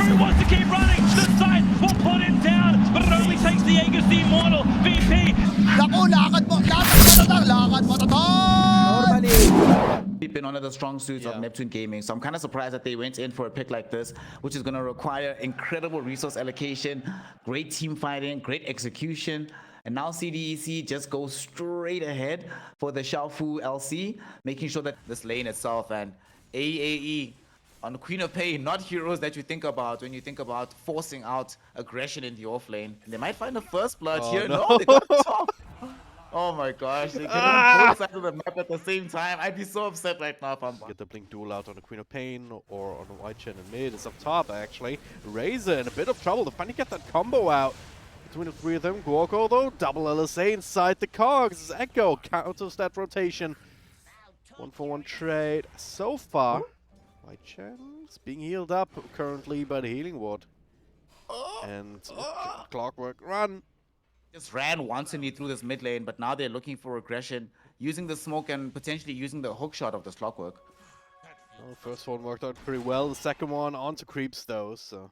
Jalfu wants to keep running. The side will put him down, but it only takes the Aegis the Immortal. VP. Naku, lakad mo to, We've been one of the strong suits of Neptune Gaming, so I'm kind of surprised that they went in for a pick like this, which is going to require incredible resource allocation, great team fighting, great execution. And now CDEC just goes straight ahead for the Jalfu LC, making sure that this lane itself and AAE on Queen of Pain, not heroes that you think about when you think about forcing out aggression in the off lane. And they might find a first blood here. No, they got top. Oh my gosh, they get both sides of the map at the same time. I'd be so upset right now if I'm... Get the blink duel out on the Queen of Pain or on the White Chen in mid. It's up top actually. Razor in a bit of trouble to finally get that combo out between the three of them. Gorgo though, double LSA inside the cogs as Echo counters that rotation. 1-for-1 trade so far. White Chen's being healed up currently by the healing ward. And Clockwork run. Just ran wantonly through this mid lane, but now they're looking for aggression, using the smoke and potentially using the hook shot of this Clockwork. Well, first one worked out pretty well. The second one onto creeps though, so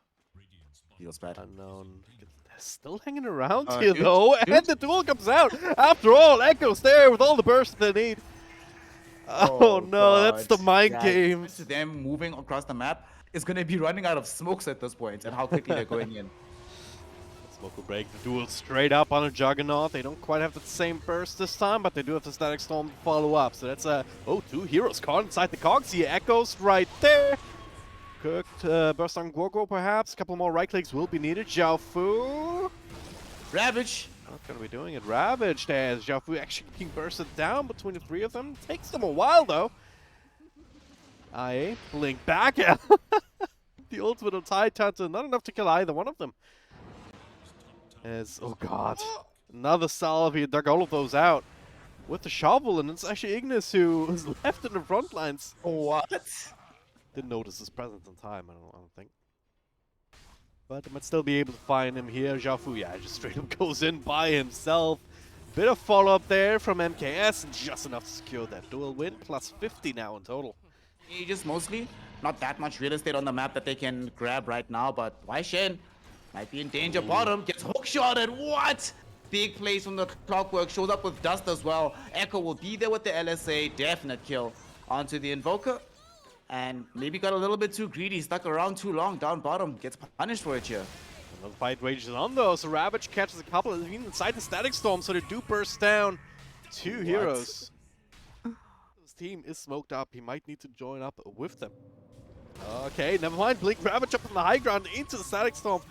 Feels bad. unknown. They're still hanging around here though, and the duel comes out. After all, Echo's there with all the bursts they need. Oh no, God. that's the mind game. Them moving across the map is going to be running out of smokes at this point, and how quickly they're going in. Smoke will break the duel straight up on a Juggernaut. They don't quite have the same burst this time, but they do have the Static Storm to follow up. So that's two heroes caught inside the cogs here. Echoes right there. Cooked burst on Gorgo perhaps. A couple more right clicks will be needed. Jalfu. Ravage. Not gonna be doing it. Ravage there. Jalfu actually being bursted down between the three of them. Takes them a while though. IA blink back out. The ultimate on Titan, not enough to kill either one of them. As, oh god, another salve. He dug all of those out with the shovel, and it's actually Ignis who is left in the front lines. What? Didn't notice his presence in time, I don't think. But they might still be able to find him here. Jalfu, yeah, just straight up goes in by himself. Bit of follow-up there from MKS, and just enough to secure that duel win. Plus 50 now in total. Just mostly, not that much real estate on the map that they can grab right now, but Wai Shen might be in danger. Bottom gets hookshotted. What? Big plays from the Clockwork. Shows up with dust as well. Echo will be there with the LSA. Definite kill onto the Invoker. And maybe got a little bit too greedy. Stuck around too long down bottom. Gets punished for it here. Another fight rages on though. So Ravage catches a couple of even inside the Static Storm. So they do burst down two heroes. This team is smoked up. He might need to join up with them. Okay, never mind. Blink Ravage up on the high ground into the Static Storm.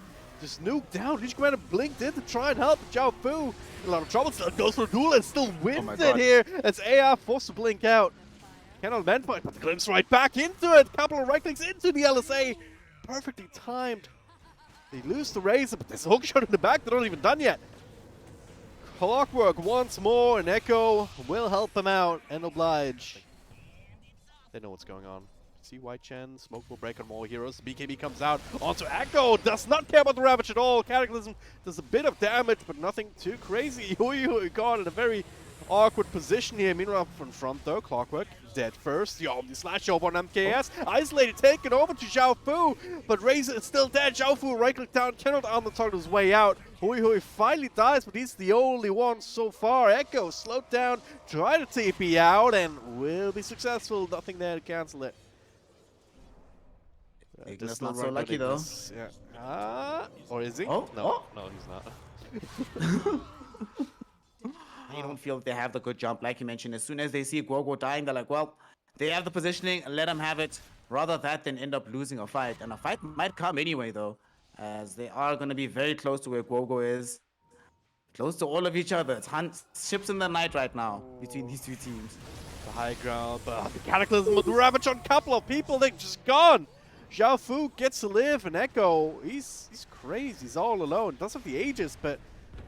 Just nuked down. Leech Commander blinked in to try and help Jalfu. In a lot of trouble. Still goes for a duel and still wins it here. As AR forced to blink out. Cannot land point, but the glimpse right back into it. Couple of right clicks into the LSA. Perfectly timed. They lose the Razor, but there's a hook shot in the back. They're not even done yet. Clockwork once more, and Echo will help them out and oblige. They know what's going on. See White Chen, smoke will break on more heroes. BKB comes out onto Echo, does not care about the Ravage at all. Cataclysm does a bit of damage, but nothing too crazy. Hui got in a very awkward position here. Meanwhile, from front though, Clockwork dead first. The Omni Slash over on MKS. Isolated, taken over to Jalfu, but Razor is still dead. Jalfu right click down, cannot armor target his way out. Hui finally dies, but he's the only one so far. Echo slowed down, try to TP out, and will be successful. Nothing there to cancel it. Ignis not so lucky though. Yeah. Or is he? Oh, no, no, he's not. I don't feel they have the good jump, like you mentioned. As soon as they see Gorgo dying, they're like, well, they have the positioning, let them have it. Rather that than end up losing a fight. And a fight might come anyway, though, as they are going to be very close to where Gorgo is. Close to all of each other. It's ships in the night right now between these two teams. The high ground, but the Cataclysm with Ravage on a couple of people, they're just gone. Jalfu gets to live, and Echo, he's crazy. He's all alone. Does have the Aegis, but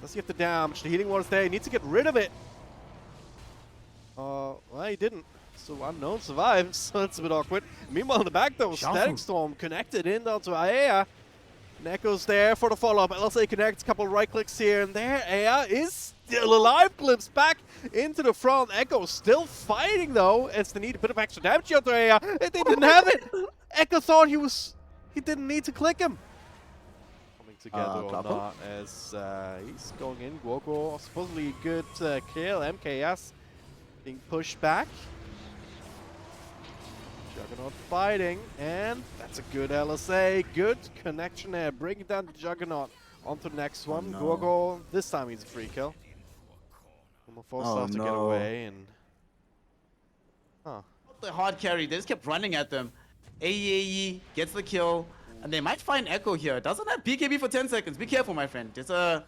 does he have the damage? The healing ward's there. He needs to get rid of it. Well, he didn't. So Unknown survives, so that's a bit awkward. Meanwhile, in the back, though, Static Storm connected in down to Aya. And Echo's there for the follow-up. LSA connects, a couple of right clicks here and there. Aya is still alive, glimpse back into the front. Echo still fighting, though, as they need a bit of extra damage out to Aya. And they didn't have it. Echo thought he was He didn't need to click him. Coming together or Clapper? not as he's going in. Guoguo, supposedly a good kill. MKS being pushed back. Juggernaut fighting, and that's a good LSA. Good connection there, bringing down the Juggernaut onto the next one. no. Guoguo, this time he's a free kill. Forced off to get away, and The hard carry, they just kept running at them. AE gets the kill, and they might find Echo here. Doesn't have BKB for 10 seconds. Be careful, my friend. It's a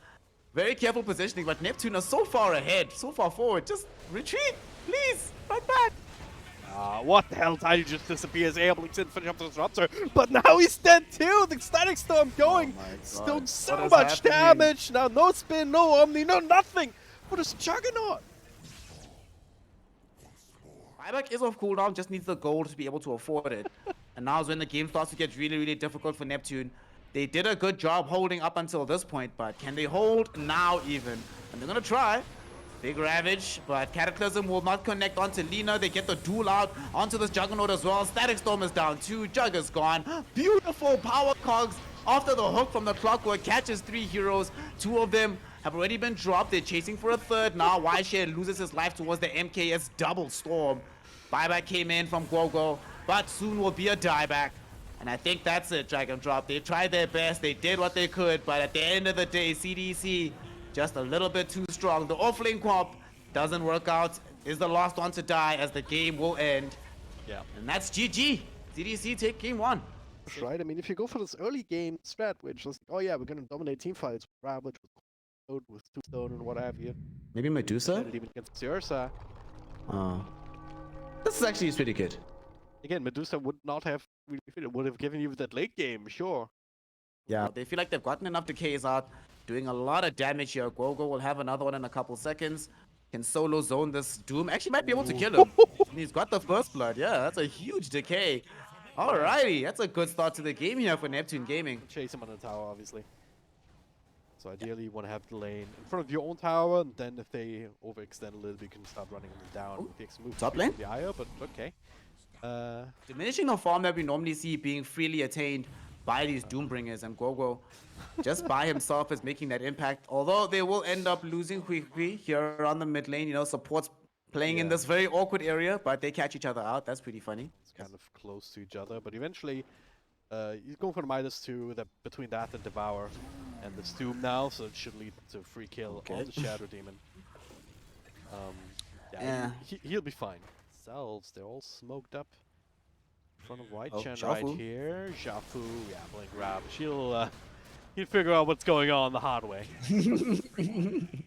very careful positioning, but Neptune is so far ahead, so far forward. Just retreat, please, right back. What the hell? Tidy just disappears. Able to finish up the disruptor, but now he's dead too. The static storm going, still so What is much happening? damage. Now no spin, no Omni, no nothing for this Juggernaut. Buyback is off cooldown, just needs the gold to be able to afford it. And now is when the game starts to get really, really difficult for Neptune. They did a good job holding up until this point, but can they hold now even? And they're gonna try. Big Ravage, but Cataclysm will not connect onto Lina. They get the duel out onto this Juggernaut as well. Static Storm is down too. Jug is gone. Beautiful power cogs after the hook from the Clockwork. Catches 3 heroes. 2 of them have already been dropped. They're chasing for a third now. Yshed loses his life towards the MKS double storm. Buyback came in from Guoguo, but soon will be a dieback. And I think that's it, Dragondrop. They tried their best. They did what they could, but at the end of the day, CDEC just a little bit too strong. The offlane comp doesn't work out. Is the last one to die as the game will end. Yeah. And that's GG. CDEC take game 1. That's right. I mean, if you go for this early game strat, which was, oh yeah, we're gonna dominate team fights, Ravage with Tombstone and what have you. Maybe Medusa? And even against Ursa. This is actually pretty good. Again, Medusa would not have really fit. It would have given you that late game, sure. Yeah. They feel like they've gotten enough decays out, doing a lot of damage here. Guoguo will have another one in a couple seconds. Can solo zone this Doom. Actually might be able to kill him. And he's got the first blood. Yeah, that's a huge decay. Alrighty, that's a good start to the game here for Neptune Gaming. Chase him on the tower, obviously. So ideally, you want to have the lane in front of your own tower, and then if they overextend a little bit, you can start running them down with the X move. Top lane? The IO, but okay. Diminishing the farm that we normally see being freely attained by these Doombringers, and Guoguo just by himself is making that impact. Although they will end up losing Hui here on the mid lane, you know, supports playing in this very awkward area, but they catch each other out. That's pretty funny. It's kind of close to each other, but eventually he's going for the -2 between that and Devour and the Doom now, so it should lead to a free kill on the Shadow Demon. He'll be fine. Selves, they're all smoked up in front of White Chen right here. Jafu, yeah, Blink Ravage. He'll figure out what's going on the hard way.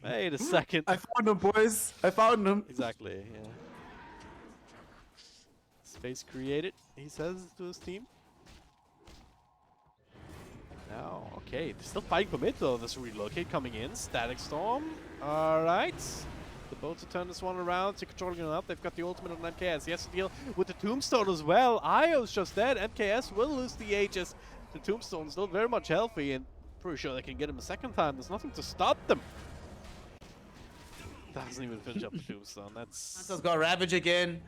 Wait a second. I found him, boys. I found him. Exactly, yeah. Space created, he says to his team. Now, okay, they're still fighting for mid though. This relocate coming in. Static Storm. Alright. The boat to turn this one around, to controlling it up. They've got the ultimate on MKS. He has to deal with the Tombstone as well. Io's just dead. MKS will lose the Aegis. The Tombstone still very much healthy, and pretty sure they can get him a second time. There's nothing to stop them. Doesn't even finish up the Tombstone. That's... Just got Ravage again.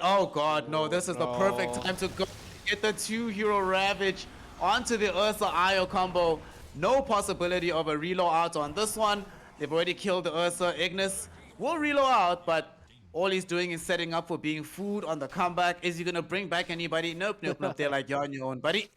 Oh god, no, this is the perfect time to go get the 2-hero Ravage onto the Ursa Io combo. No possibility of a reload out on this one. They've already killed the Ursa. Ignis will reload out, but all he's doing is setting up for being food on the comeback. Is he gonna bring back anybody? Nope, nope, nope. They're like, you're on your own, buddy.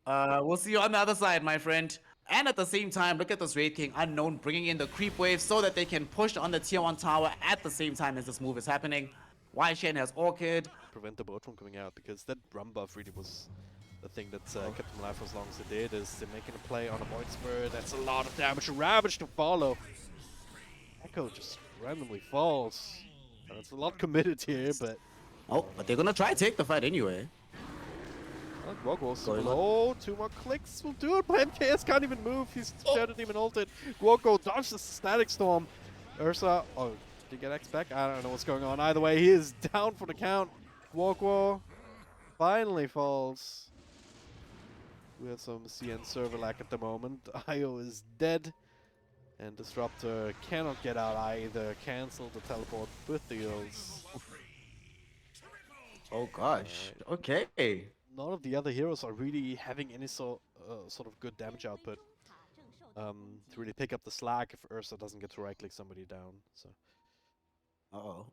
We'll see you on the other side, my friend. And at the same time, look at this Wraith King Unknown bringing in the creep wave so that they can push on the tier 1 tower at the same time as this move is happening. Yshen has Orchid. Prevent the boat from coming out, because that Rum buff really was the thing that kept them alive for as long as it did. Is they're making a play on a Void Spirit. That's a lot of damage. Ravage to follow. Echo just randomly falls. That's a lot committed here, but... Oh, but they're gonna try to take the fight anyway. Guoguo's so low. 2 more clicks will do it, but MKS can't even move. He's Shadow Demon ulted. Guoguo dodges the Static Storm. Ursa, oh, did he get X back? I don't know what's going on. Either way, he is down for the count. Guoguo finally falls. We have some CN server lag at the moment. Io is dead. And Disruptor cannot get out either. Cancel the teleport with the heals. Oh gosh. Okay. none of the other heroes are really having any sort of good damage output to really pick up the slack if Ursa doesn't get to right-click somebody down. So. Uh-oh.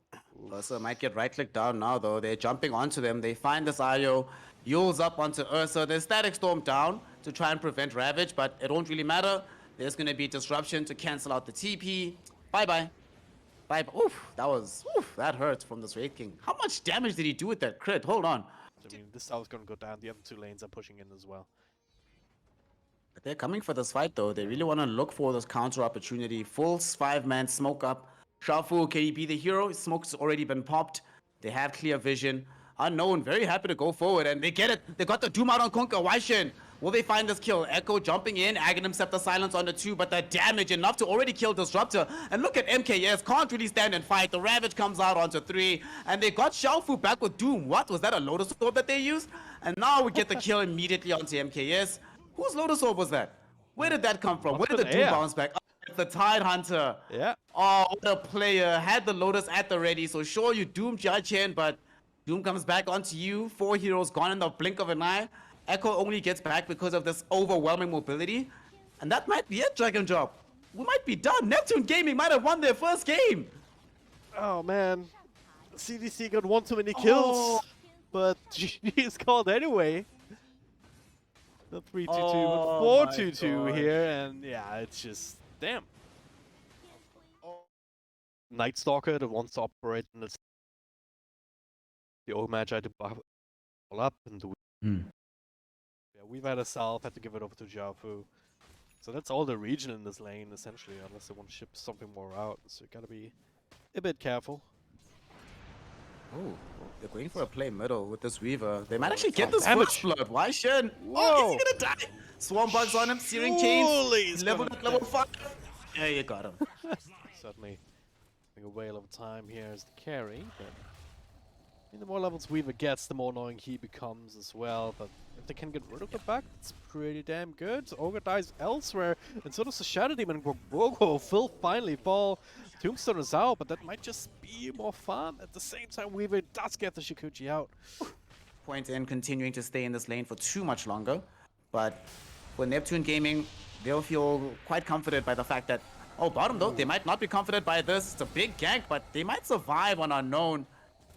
Ursa might get right-clicked down now, though. They're jumping onto them. They find this IO. Yule's up onto Ursa. There's Static Storm down to try and prevent Ravage, but it won't really matter. There's going to be Disruption to cancel out the TP. Bye-bye. Bye. Oof, that hurt from this Wraith King. How much damage did he do with that crit? Hold on. I mean, this tower's going to go down. The other two lanes are pushing in as well. But they're coming for this fight, though. They really want to look for this counter opportunity. Full 5-man smoke up. Shafu, can he be the hero? Smoke's already been popped. They have clear vision. Unknown, very happy to go forward, and they get it. They got the Doom out on Kunkka. Waishin, will they find this kill? Echo jumping in, Aghanim Scepter Silence on the 2, but the damage enough to already kill Disruptor. And look at MKS, can't really stand and fight. The Ravage comes out onto 3, and they got Xiaofu back with Doom. What, was that a Lotus Orb that they used? And now we get the kill immediately onto MKS. Whose Lotus Orb was that? Where did that come from? Where did the Doom bounce back? Oh, it's the Tide Hunter. Yeah. Oh, what a player. Had the Lotus at the ready. So sure, you Doom Jia-Chen, but Doom comes back onto you. 4 heroes gone in the blink of an eye. Echo only gets back because of this overwhelming mobility. And that might be it, Dragondrop. We might be done. Neptune Gaming might have won their first game. Oh, man. CDC got one too many kills. But GG is called anyway. Not 3-2-2, but 4-2-2 here. And yeah, it's just, damn. Night Stalker that wants to operate in the old Magi to buff all up and do. Yeah, we've had a Salve, had to give it over to Jiaofu. So that's all the region in this lane, essentially, unless they want to ship something more out. So you gotta be a bit careful. Oh, they're going for a play middle with this Weaver. They might actually get this first blood. Why shouldn't? Oh, is he gonna die? Swarm bugs on him, Searing Chains. Level 5. Yeah, you got him. Certainly a whale of time here as the carry, but I mean, the more levels Weaver gets, the more annoying he becomes as well. But if they can get rid of the back, it's pretty damn good. Ogre dies elsewhere, and so does the Shadow Demon. Gogo will finally fall. Tombstone is out, but that might just be more fun. At the same time, Weaver does get the Shikuchi out. Point in continuing to stay in this lane for too much longer. But for Neptune Gaming, they'll feel quite comforted by the fact that, oh, bottom though, they might not be comforted by this. It's a big gank, but they might survive on Unknown.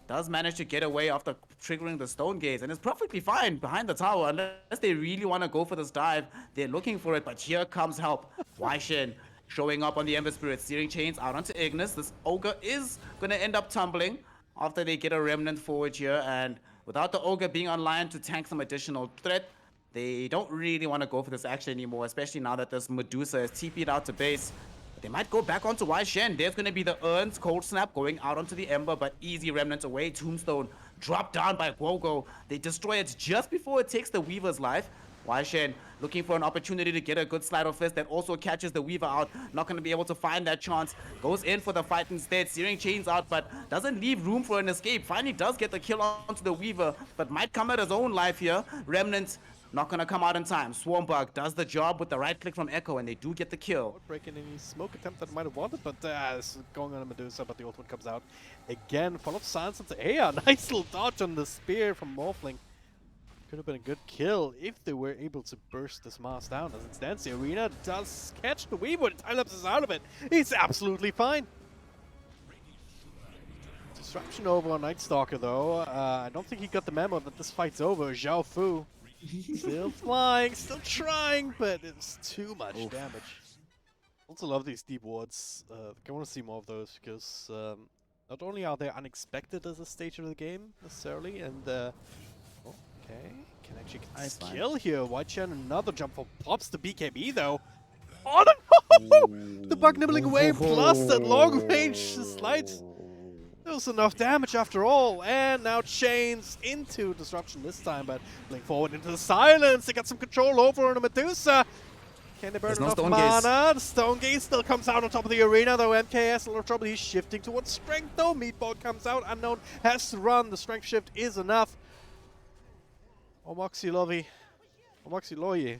Does manage to get away after triggering the Stone Gaze, and is perfectly fine behind the tower. Unless they really want to go for this dive, they're looking for it, but here comes help. Waishin showing up on the Ember Spirit, Searing Chains out onto Ignis. This Ogre is going to end up tumbling after they get a Remnant forward here, and without the Ogre being online to tank some additional threat, they don't really want to go for this action anymore, especially now that this Medusa is TP'd out to base. They might go back onto Waishin. There's going to be the Urns, Cold Snap going out onto the Ember, but easy Remnants away. Tombstone dropped down by Gogo. They destroy it just before it takes the Weaver's life. Waishin looking for an opportunity to get a good Slide of Fist that also catches the Weaver out. Not going to be able to find that chance. Goes in for the fight instead. Searing Chains out, but doesn't leave room for an escape. Finally does get the kill onto the Weaver, but might come at his own life here. Remnant not gonna come out in time. Swarmbug does the job with the right click from Echo, and they do get the kill. Breaking any smoke attempt that might have wanted, but this is going on a Medusa, but the ultimate comes out again. Full of silence into Aya. Nice little dodge on the spear from Morphling. Could have been a good kill if they were able to burst this mask down. As it stands, the arena does catch the Weaver. Time-lapse is out of it. He's absolutely fine. Disruption over on Night Stalker, though. I don't think he got the memo that this fight's over. Zhao Fu still flying, still trying, but it's too much damage. Also love these deep wards. I want to see more of those because not only are they unexpected as a stage of the game necessarily, and okay, can actually get this kill here. White Chen, another jump for pops the BKB though. Oh no! The bug nibbling away plus that long range slides. There was enough damage after all, and now Chains into Disruption this time, but playing forward into the silence. They got some control over on a Medusa. Can they burn enough mana? The Stone Gaze still comes out on top of the arena, though MKS a little trouble. He's shifting towards Strength, though. Meatball comes out. Unknown has to run. The Strength shift is enough. Omoxilovi. Omoxiloyi.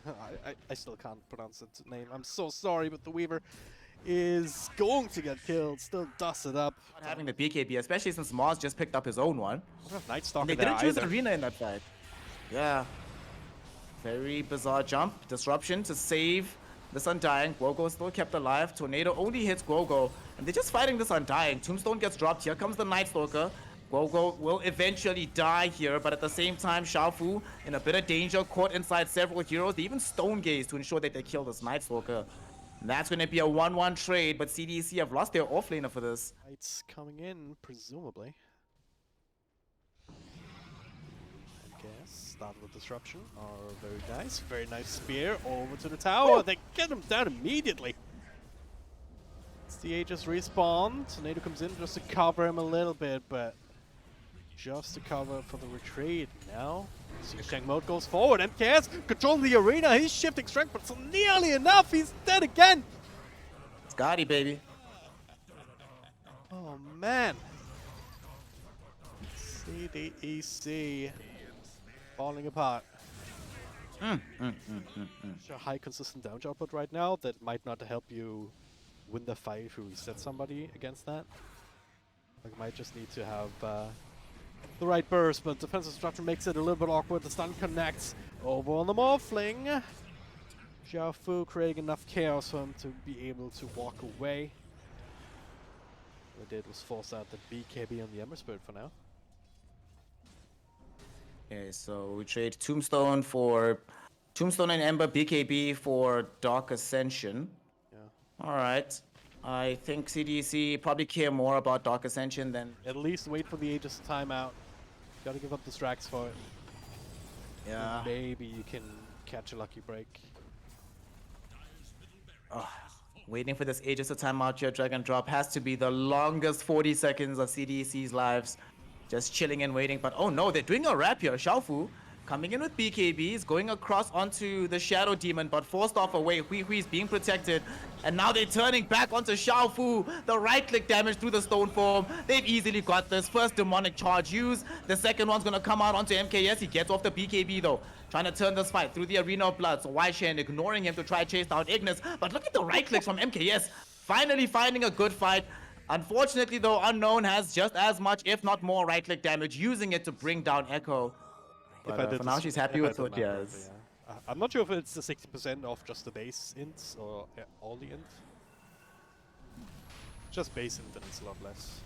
I still can't pronounce its name. I'm so sorry, but the Weaver is going to get killed. Still dust it up. Not having the BKB, especially since Mars just picked up his own one. Night Stalker they didn't choose Arena in that fight. Yeah. Very bizarre jump. Disruption to save this Undying. Grogo is still kept alive. Tornado only hits Grogo. And they're just fighting this Undying. Tombstone gets dropped. Here comes the Night Stalker. Grogo will eventually die here, but at the same time, Xiaofu in a bit of danger, caught inside several heroes. They even Stone Gaze to ensure that they kill this Night Stalker. And that's going to be a 1-1 trade, but CDEC have lost their offlaner for this. Lights coming in, presumably. Start with disruption are very nice. Very nice spear over to the tower. Oh. They get him down immediately. CDH respawn. Tornado comes in just to cover him a little bit, but just to cover for the retreat. Now, Shank mode goes forward. MKS controlling the arena. He's shifting strength, but it's nearly enough. He's dead again. Scotty, baby. Oh man. CDEC. Falling apart. A high consistent down output right now that might not help you win the fight if you reset somebody against that. Like, might just need to have the right burst, but defensive structure makes it a little bit awkward. The stun connects over on the Morphling. Xiaofu creating enough chaos for him to be able to walk away. What they did was force out the BKB on the Ember Spirit for now. Okay, so we trade Tombstone and Ember BKB for Dark Ascension. Yeah. All right. I think CDC probably care more about Dark Ascension than... At least wait for the Aegis timeout. Gotta give up the Strax for it. Yeah. And maybe you can catch a lucky break. Waiting for this Aegis to timeout here. Dragondrop has to be the longest 40 seconds of CDC's lives. Just chilling and waiting, but oh no, they're doing a wrap here. Xiaofu coming in with BKBs, going across onto the Shadow Demon, but forced off away. Hui Hui's being protected, and now they're turning back onto Xiaofu. The right-click damage through the Stone Form. They've easily got this. First Demonic Charge used. The second one's gonna come out onto MKS. He gets off the BKB though. Trying to turn this fight through the Arena of Blood. So Waishan ignoring him to try chase down Ignis. But look at the right-clicks from MKS. Finally finding a good fight. Unfortunately, though, Unknown has just as much, if not more, right-click damage, using it to bring down Echo. But for now, she's happy with what she has. Yeah. I'm not sure if it's the 60% of just the base ints or all the int. Just base int, and it's a lot less.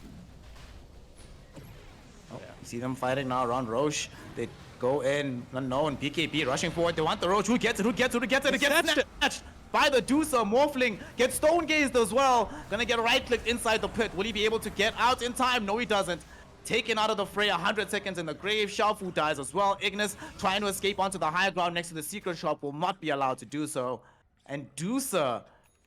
Oh, yeah. You see them fighting now around Roche. They go in, Unknown, BKB rushing forward. They want the Roche. Who gets it? Who gets it? Who gets it? It gets snatched by the Deucer. Morphling gets stone gazed as well. Gonna get right-clicked inside the pit. Will he be able to get out in time? No, he doesn't. Taken out of the fray, 100 seconds in the grave. Xiaofu dies as well. Ignis trying to escape onto the high ground next to the secret shop will not be allowed to do so. And Deucer,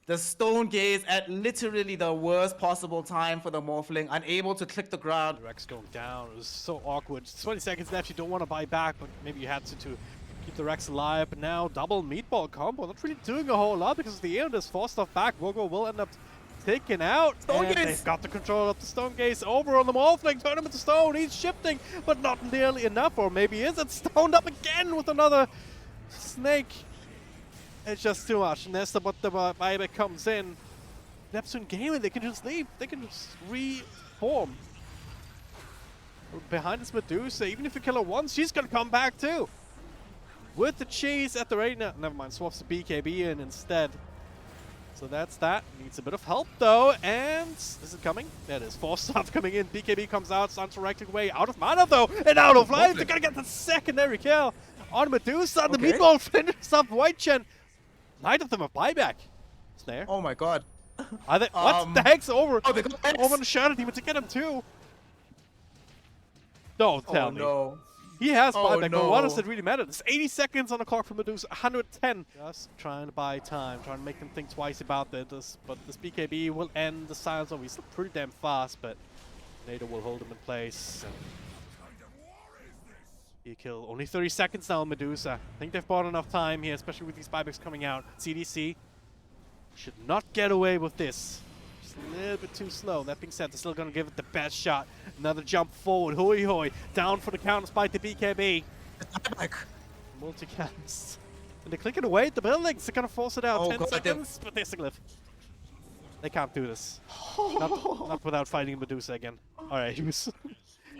the stone gaze at literally the worst possible time for the Morphling, unable to click the ground. Rex going down. It was so awkward. 20 seconds left. You don't want to buy back, but maybe you had to keep the Rex alive. But now double meatball combo. Not really doing a whole lot because the Aeon just forced stuff back. Vogo will end up taken out. And they've got the control of the Stone Gaze over on the Morphling. Turn him into stone. He's shifting, but not nearly enough. Or maybe is it stoned up again with another snake? It's just too much. And that's what the buyback comes in. Neptune Gaming, they can just leave. They can just reform. Behind this Medusa, even if you kill her once, she's gonna come back too. With the cheese at the rate now. Never mind, swaps the BKB in instead. So that's that. Needs a bit of help though. And is it coming? There it is. Force stuff coming in. BKB comes out, starts to right away. Out of mana though, and out of life. They're gonna get the secondary kill on Medusa. Okay. The meatball finishes up White Chen. Neither of them have buyback. Snare. Oh my god. Are they, what the heck's over? Oh, they got X. Over the Shadow Demon to get him too. Don't tell me. No. He has buyback, no. but what does it really matter? There's 80 seconds on the clock for Medusa, 110. Just trying to buy time, trying to make them think twice about this. But this BKB will end the silence. He's still pretty damn fast, but Nader will hold him in place. He kill only 30 seconds now on Medusa. I think they've bought enough time here, especially with these buybacks coming out. CDC should not get away with this. Just a little bit too slow. That being said, they're still going to give it the best shot. Another jump forward. Hoi hoi. Down for the count despite the BKB. Multi-cast. And they're clicking away at the buildings. They're going to force it out. 10 seconds, but there's a glyph. They can't do this. Not without fighting Medusa again. Alright, he was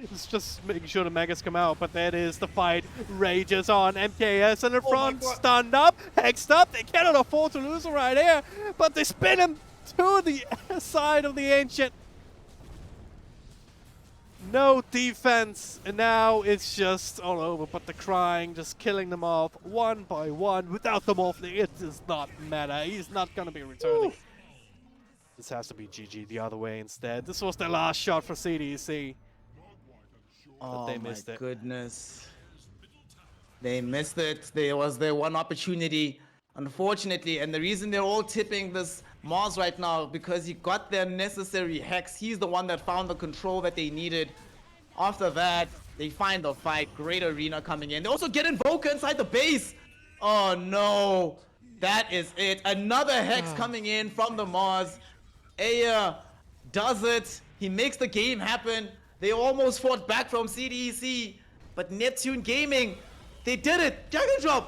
It's just making sure the Megas come out, but that is the fight rages on. MKS in the front, stunned up, hexed up. They cannot afford to lose him right here, but they spin him to the side of the Ancient. No defense, and now it's just all over, but the crying, just killing them off one by one without the morphling. It does not matter. He's not going to be returning. This has to be GG the other way instead. This was their last shot for CDEC. But they missed it. Goodness. They missed it. There was their one opportunity, unfortunately. And the reason they're all tipping this Mars right now, because he got their necessary hex. He's the one that found the control that they needed. After that, they find the fight. Great arena coming in. They also get Invoker inside the base. Oh no. That is it. Another hex coming in from the Mars. Aya does it. He makes the game happen. They almost fought back from CDEC, but Neptune Gaming, they did it. Dragondrop.